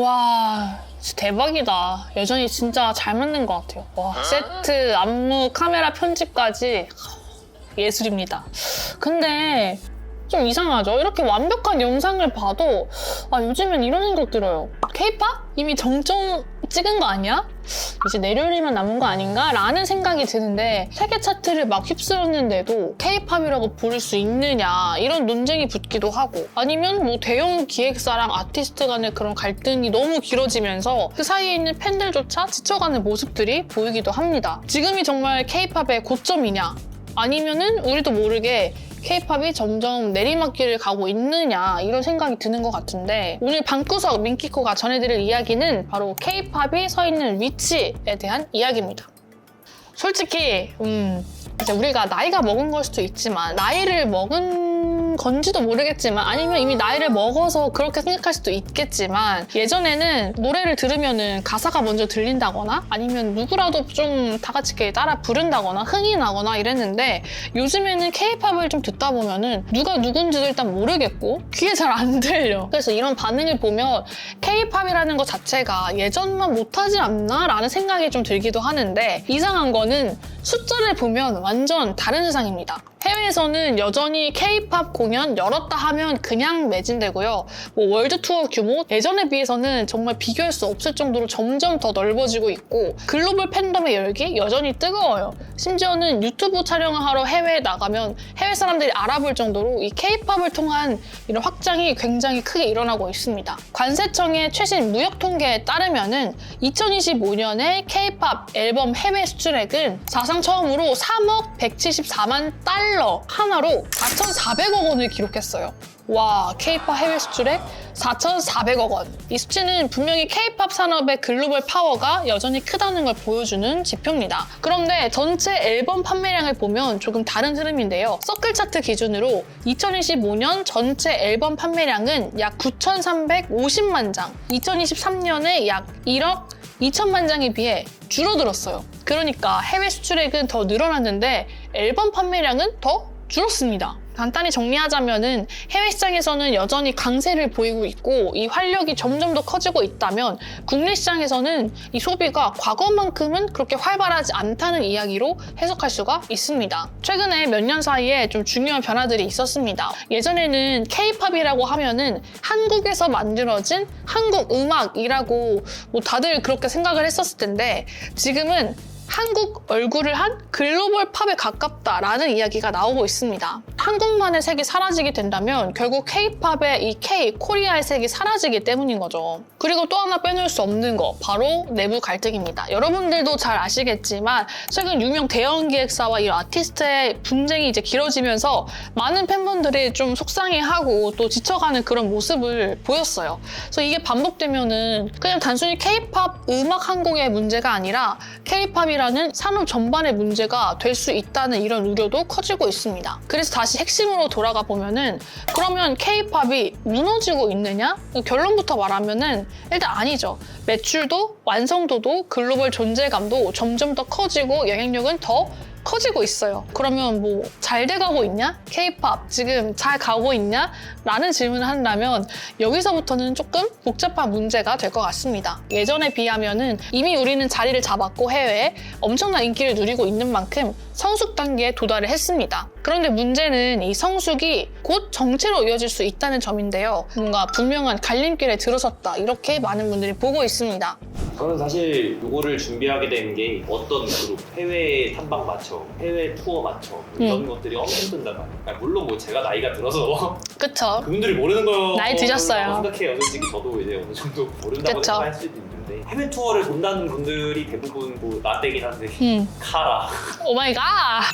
와, 진짜 대박이다. 여전히 진짜 잘 만든 것 같아요. 와, 세트, 안무, 카메라 편집까지 예술입니다. 근데 좀 이상하죠? 이렇게 완벽한 영상을 봐도 요즘엔 이런 생각 들어요. K-pop? 이미 정점 찍은 거 아니야? 이제 내려올리면 남은 거 아닌가? 라는 생각이 드는데 세계 차트를 막 휩쓸었는데도 K-팝이라고 부를 수 있느냐 이런 논쟁이 붙기도 하고 아니면 뭐 대형 기획사랑 아티스트 간의 그런 갈등이 너무 길어지면서 그 사이에 있는 팬들조차 지쳐가는 모습들이 보이기도 합니다. 지금이 정말 K-팝의 고점이냐? 아니면은 우리도 모르게 K-팝이 점점 내리막길을 가고 있느냐 이런 생각이 드는 것 같은데 오늘 방구석 민키코가 전해드릴 이야기는 바로 K-팝이 서 있는 위치에 대한 이야기입니다. 솔직히 이제 우리가 나이가 먹은 걸 수도 있지만 나이를 먹은 건지도 모르겠지만 아니면 이미 나이를 먹어서 그렇게 생각할 수도 있겠지만 예전에는 노래를 들으면은 가사가 먼저 들린다거나 아니면 누구라도 좀 다 같이 이렇게 따라 부른다거나 흥이 나거나 이랬는데 요즘에는 K-팝을 좀 듣다 보면은 누가 누군지도 일단 모르겠고 귀에 잘 안 들려. 그래서 이런 반응을 보면 K-팝이라는 것 자체가 예전만 못하지 않나? 라는 생각이 좀 들기도 하는데 이상한 거는 숫자를 보면 완전 다른 세상입니다. 해외에서는 여전히 K-팝 공연 열었다 하면 그냥 매진되고요. 뭐 월드 투어 규모 예전에 비해서는 정말 비교할 수 없을 정도로 점점 더 넓어지고 있고 글로벌 팬덤의 열기 여전히 뜨거워요. 심지어는 유튜브 촬영을 하러 해외에 나가면 해외 사람들이 알아볼 정도로 이 K-팝을 통한 이런 확장이 굉장히 크게 일어나고 있습니다. 관세청의 최신 무역 통계에 따르면은 2025년에 K-팝 앨범 해외 수출액은 사상 처음으로 3억 174만 달러 하나로 4,400억 원을 기록했어요. 와, K-팝 해외 수출액 4,400억 원. 이 수치는 분명히 K-팝 산업의 글로벌 파워가 여전히 크다는 걸 보여주는 지표입니다. 그런데 전체 앨범 판매량을 보면 조금 다른 흐름인데요. 서클 차트 기준으로 2025년 전체 앨범 판매량은 약 9,350만 장, 2023년에 약 1억 2천만 장에 비해 줄어들었어요. 그러니까 해외 수출액은 더 늘어났는데 앨범 판매량은 더 줄었습니다. 간단히 정리하자면은 해외 시장에서는 여전히 강세를 보이고 있고 이 활력이 점점 더 커지고 있다면 국내 시장에서는 이 소비가 과거만큼은 그렇게 활발하지 않다는 이야기로 해석할 수가 있습니다. 최근에 몇 년 사이에 좀 중요한 변화들이 있었습니다. 예전에는 K-팝이라고 하면은 한국에서 만들어진 한국 음악이라고 뭐 다들 그렇게 생각을 했었을 텐데 지금은 한국 얼굴을 한 글로벌 팝에 가깝다라는 이야기가 나오고 있습니다. 한국만의 색이 사라지게 된다면 결국 K-팝의 이 K, 코리아의 색이 사라지기 때문인 거죠. 그리고 또 하나 빼놓을 수 없는 거, 바로 내부 갈등입니다. 여러분들도 잘 아시겠지만 최근 유명 대형 기획사와 이 아티스트의 분쟁이 이제 길어지면서 많은 팬분들이 좀 속상해하고 또 지쳐가는 그런 모습을 보였어요. 그래서 이게 반복되면은 그냥 단순히 K-팝 음악 한 곡의 문제가 아니라 K-팝이 라는 산업 전반의 문제가 될 수 있다는 이런 우려도 커지고 있습니다. 그래서 다시 핵심으로 돌아가 보면은 그러면 K-팝이 무너지고 있느냐? 결론부터 말하면은 일단 아니죠. 매출도 완성도도 글로벌 존재감도 점점 더 커지고 영향력은 더 커지고 있어요. 그러면 뭐 잘 돼가고 있냐? K-팝 지금 잘 가고 있냐? 라는 질문을 한다면 여기서부터는 조금 복잡한 문제가 될 것 같습니다. 예전에 비하면은 이미 우리는 자리를 잡았고 해외에 엄청난 인기를 누리고 있는 만큼 성숙 단계에 도달을 했습니다. 그런데 문제는 이 성숙이 곧 정체로 이어질 수 있다는 점인데요. 뭔가 분명한 갈림길에 들어섰다 이렇게 많은 분들이 보고 있습니다. 저는 사실 이거를 준비하게 된 게 어떤 그룹, 해외 탐방 맞춰, 해외 투어 맞춰 이런 것들이 엄청 든단 말이에요. 물론 뭐 제가 나이가 들어서 그쵸? 그분들이 모르는 거 나이 드셨어요. 생각해요. 솔직히 저도 이제 어느 정도 모른다고 그쵸? 생각할 수도 있는데 해외 투어를 본다는 분들이 대부분 뭐 나떼긴 한데 카라 오마이갓!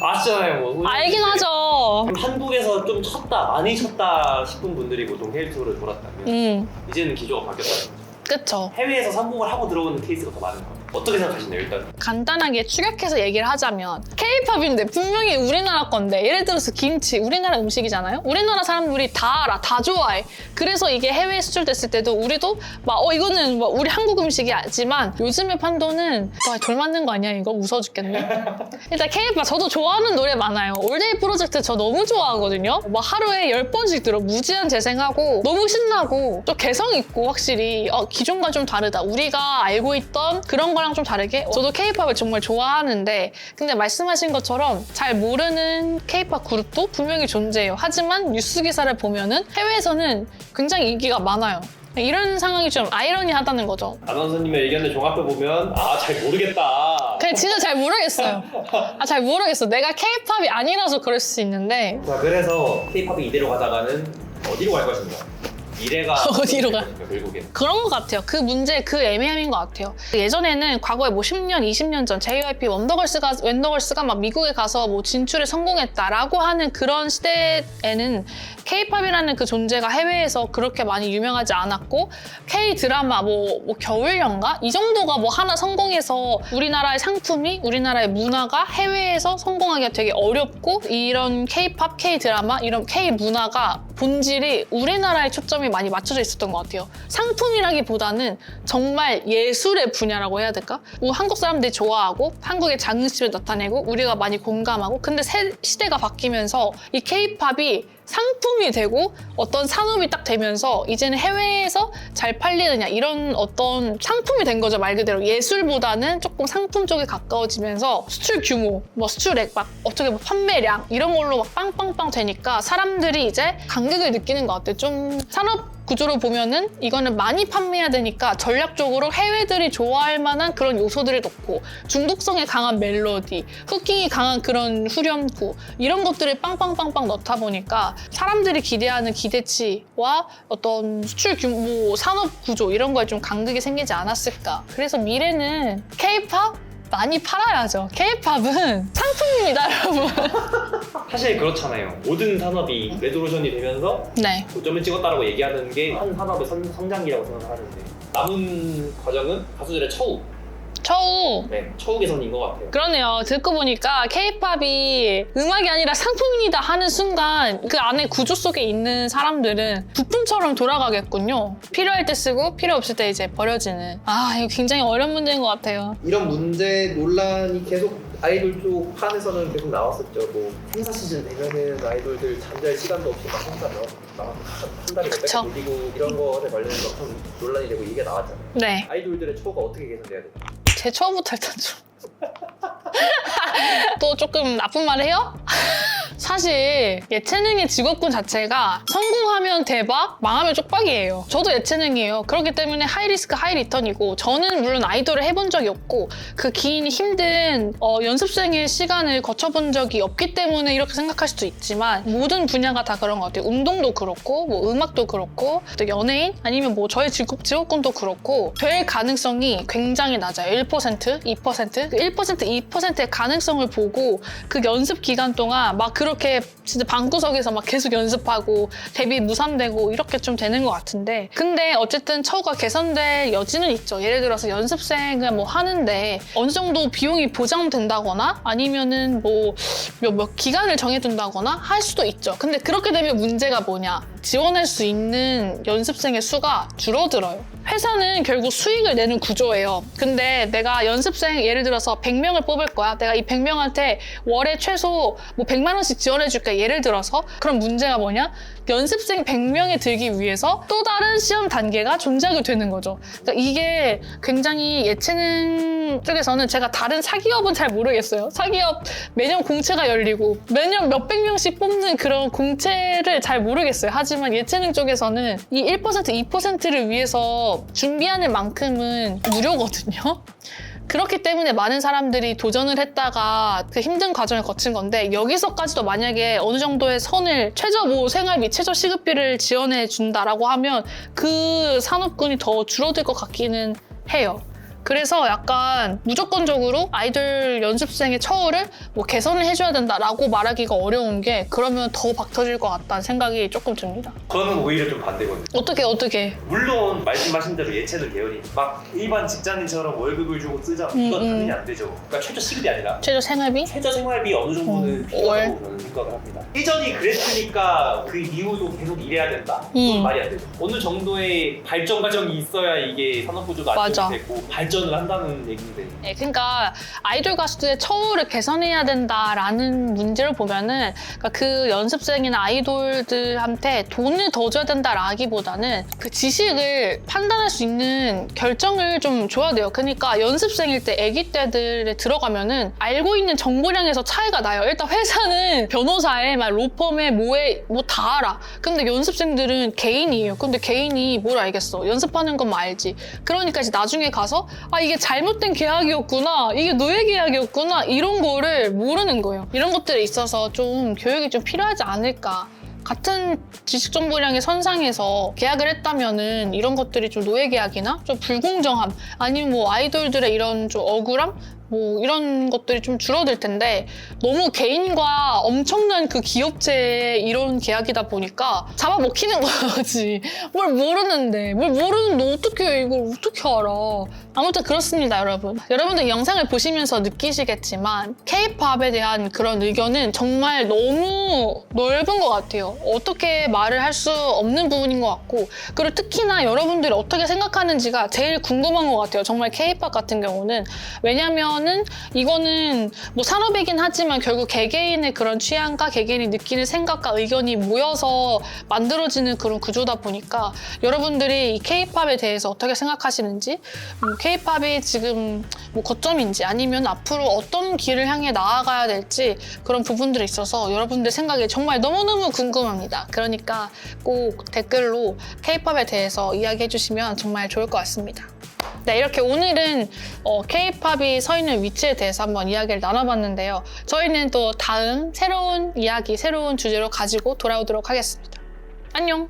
아시잖아요. 뭐 알긴 하죠. 한국에서 좀 쳤다, 많이 쳤다 싶은 분들이 보통 해외 투어를 돌았다면 이제는 기조가 바뀌었다는 거죠. 그쵸. 해외에서 성공을 하고 들어오는 케이스가 더 많은 것 같아요. 어떻게 생각하시나요, 일단? 간단하게 추격해서 얘기를 하자면 K-팝인데 분명히 우리나라 건데 예를 들어서 김치 우리나라 음식이잖아요. 우리나라 사람들이 다 알아, 다 좋아해. 그래서 이게 해외에 수출됐을 때도 우리도 막 이거는 뭐 우리 한국 음식이지만 요즘의 판도는 와, 돌 맞는 거 아니야 이거? 웃어 죽겠네. 일단 K-팝 저도 좋아하는 노래 많아요. 올데이 프로젝트 저 너무 좋아하거든요. 막 하루에 10번씩 들어. 무제한 재생하고 너무 신나고 또 개성 있고 확실히 기존과 좀 다르다. 우리가 알고 있던 그런 거랑 좀 다르게 저도 K-팝을 정말 좋아하는데 근데 말씀하신 것처럼 잘 모르는 K-팝 그룹도 분명히 존재해요. 하지만 뉴스 기사를 보면은 해외에서는 굉장히 인기가 많아요. 이런 상황이 좀 아이러니하다는 거죠. 아나운서님의 의견을 종합해보면 잘 모르겠다. 그냥 진짜 잘 모르겠어요. 잘 모르겠어. 내가 K-팝이 아니라서 그럴 수 있는데 자, 그래서 K-팝이 이대로 가다가는 어디로 갈 것인가? 미래가 어디로 가? 결국엔. 그런 것 같아요. 그 문제, 그 애매함인 것 같아요. 예전에는 과거에 뭐 10년, 20년 전 JYP 웬더걸스가 막 미국에 가서 뭐 진출에 성공했다라고 하는 그런 시대에는 K-팝이라는 그 존재가 해외에서 그렇게 많이 유명하지 않았고 K-드라마 뭐 겨울연가? 이 정도가 뭐 하나 성공해서 우리나라의 상품이 우리나라의 문화가 해외에서 성공하기가 되게 어렵고 이런 K-팝, K-드라마 이런 K-문화가 본질이 우리나라에 초점이 많이 맞춰져 있었던 것 같아요. 상품이라기보다는 정말 예술의 분야라고 해야 될까? 뭐 한국 사람들이 좋아하고 한국의 자긍심을 나타내고 우리가 많이 공감하고 근데 시대가 바뀌면서 이 K-팝이 상품이 되고 어떤 산업이 딱 되면서 이제는 해외에서 잘 팔리느냐 이런 어떤 상품이 된 거죠. 말 그대로 예술보다는 조금 상품 쪽에 가까워지면서 수출 규모, 뭐 수출액, 막 어떻게 뭐 판매량 이런 걸로 막 빵빵빵 되니까 사람들이 이제 간격을 느끼는 것 같아요. 좀 산업 구조로 보면은 이거는 많이 판매해야 되니까 전략적으로 해외들이 좋아할 만한 그런 요소들을 넣고 중독성에 강한 멜로디, 후킹이 강한 그런 후렴구 이런 것들을 빵빵빵빵 넣다 보니까 사람들이 기대하는 기대치와 어떤 수출 규모, 산업 구조 이런 거에 좀 간극이 생기지 않았을까. 그래서 미래는 K-팝 많이 팔아야죠. K-팝은 상품입니다, 여러분. 사실 그렇잖아요. 모든 산업이 레드로션이 되면서 네. 고점을 찍었다라고 얘기하는 게 한 산업의 성장기라고 생각하는데 남은 과정은 가수들의 처우. 처우 개선인 것 같아요. 그러네요. 듣고 보니까 K-팝이 음악이 아니라 상품이다 하는 순간 그 안에 구조 속에 있는 사람들은 부품처럼 돌아가겠군요. 필요할 때 쓰고 필요 없을 때 이제 버려지는. 이거 굉장히 어려운 문제인 것 같아요. 이런 문제 논란이 계속 아이돌 쪽 판에서는 계속 나왔었죠. 뭐 행사 시즌 되면은 아이돌들 잠잘 시간도 없이 막 행사 한 달에 몇백 그쵸. 돌리고 이런 거에 관련해서 좀 논란이 되고 이게 나왔잖아요. 네. 아이돌들의 처우가 어떻게 개선돼야 될까? 제 처음부터 일단 좀 또 조금 나쁜 말을 해요? 사실 예체능의 직업군 자체가 성공하면 대박, 망하면 쪽박이에요. 저도 예체능이에요. 그렇기 때문에 하이리스크 하이리턴이고 저는 물론 아이돌을 해본 적이 없고 그 긴 힘든 연습생의 시간을 거쳐본 적이 없기 때문에 이렇게 생각할 수도 있지만 모든 분야가 다 그런 것 같아요. 운동도 그렇고 뭐 음악도 그렇고 또 연예인 아니면 뭐 저의 직업군도 그렇고 될 가능성이 굉장히 낮아요. 1%, 2%, 그 1%, 2%의 가능성을 보고 그 연습 기간 동안 막 그렇게 진짜 방구석에서 막 계속 연습하고 데뷔 무산되고 이렇게 좀 되는 것 같은데 근데 어쨌든 처우가 개선될 여지는 있죠. 예를 들어서 연습생을 뭐 하는데 어느 정도 비용이 보장된다거나 아니면은 뭐 몇 기간을 정해둔다거나 할 수도 있죠. 근데 그렇게 되면 문제가 뭐냐? 지원할 수 있는 연습생의 수가 줄어들어요. 회사는 결국 수익을 내는 구조예요. 근데 내가 연습생 예를 들어서 100명을 뽑을 거야. 내가 이 100명한테 월에 최소 뭐 100만 원씩 지원해 줄게. 예를 들어서. 그럼 문제가 뭐냐? 연습생 100명에 들기 위해서 또 다른 시험 단계가 존재하게 되는 거죠. 그러니까 이게 굉장히 예체능 쪽에서는 제가 다른 사기업은 잘 모르겠어요. 사기업 매년 공채가 열리고 매년 몇백 명씩 뽑는 그런 공채를 잘 모르겠어요. 하지만 예체능 쪽에서는 이 1%, 2%를 위해서 준비하는 만큼은 무료거든요. 그렇기 때문에 많은 사람들이 도전을 했다가 그 힘든 과정을 거친 건데 여기서까지도 만약에 어느 정도의 선을 최저 뭐 생활비, 최저 시급비를 지원해 준다라고 하면 그 산업군이 더 줄어들 것 같기는 해요. 그래서 약간 무조건적으로 아이돌 연습생의 처우를 뭐 개선을 해줘야 된다라고 말하기가 어려운 게 그러면 더 박 터질 것 같다는 생각이 조금 듭니다. 저는 오히려 좀 반대거든요. 어떻게? 물론 말씀하신 대로 예체능 계열이 막 일반 직장인처럼 월급을 주고 쓰자 이건 당연히 안 되죠. 그러니까 최저 시급이 아니라 최저 생활비? 최저 생활비 어느 정도는 필요하다고 저는 생각을 합니다. 예전이 그랬으니까 그 이후도 계속 일해야 된다? 그건 말이 안 되죠. 어느 정도의 발전 과정이 있어야 이게 산업구조가 맞아. 안정되고 발전을 한다는 얘기인데. 네, 그러니까 아이돌 가수들의 처우를 개선해야 된다라는 문제를 보면은 그러니까 그 연습생이나 아이돌들한테 돈을 더 줘야 된다라기보다는 그 지식을 판단할 수 있는 결정을 좀 줘야 돼요. 그러니까 연습생일 때 아기 때들에 들어가면은 알고 있는 정보량에서 차이가 나요. 일단 회사는 변호사에 막 로펌에 뭐에 뭐 다 알아. 근데 연습생들은 개인이에요. 근데 개인이 뭘 알겠어. 연습하는 것만 알지. 그러니까 이제 나중에 가서 아 이게 잘못된 계약이었구나. 이게 노예 계약이었구나. 이런 거를 모르는 거예요. 이런 것들에 있어서 좀 교육이 좀 필요하지 않을까. 같은 지식 정보량의 선상에서 계약을 했다면은 이런 것들이 좀 노예 계약이나 좀 불공정함 아니면 뭐 아이돌들의 이런 좀 억울함 뭐 이런 것들이 좀 줄어들 텐데 너무 개인과 엄청난 그 기업체의 이런 계약이다 보니까 잡아먹히는 거지. 뭘 모르는데 어떻게 이걸 어떻게 알아. 아무튼 그렇습니다, 여러분. 여러분들 영상을 보시면서 느끼시겠지만 K-팝에 대한 그런 의견은 정말 너무 넓은 것 같아요. 어떻게 말을 할 수 없는 부분인 것 같고 그리고 특히나 여러분들이 어떻게 생각하는지가 제일 궁금한 것 같아요. 정말 K-팝 같은 경우는. 왜냐면은 이거는 뭐 산업이긴 하지만 결국 개개인의 그런 취향과 개개인이 느끼는 생각과 의견이 모여서 만들어지는 그런 구조다 보니까 여러분들이 이 K-팝에 대해서 어떻게 생각하시는지 K-팝이 지금 뭐 거점인지 아니면 앞으로 어떤 길을 향해 나아가야 될지 그런 부분들이 있어서 여러분들 생각이 정말 너무너무 궁금합니다. 그러니까 꼭 댓글로 K-팝에 대해서 이야기해 주시면 정말 좋을 것 같습니다. 네, 이렇게 오늘은 K-팝이 서 있는 위치에 대해서 한번 이야기를 나눠봤는데요. 저희는 또 다음 새로운 이야기, 새로운 주제로 가지고 돌아오도록 하겠습니다. 안녕!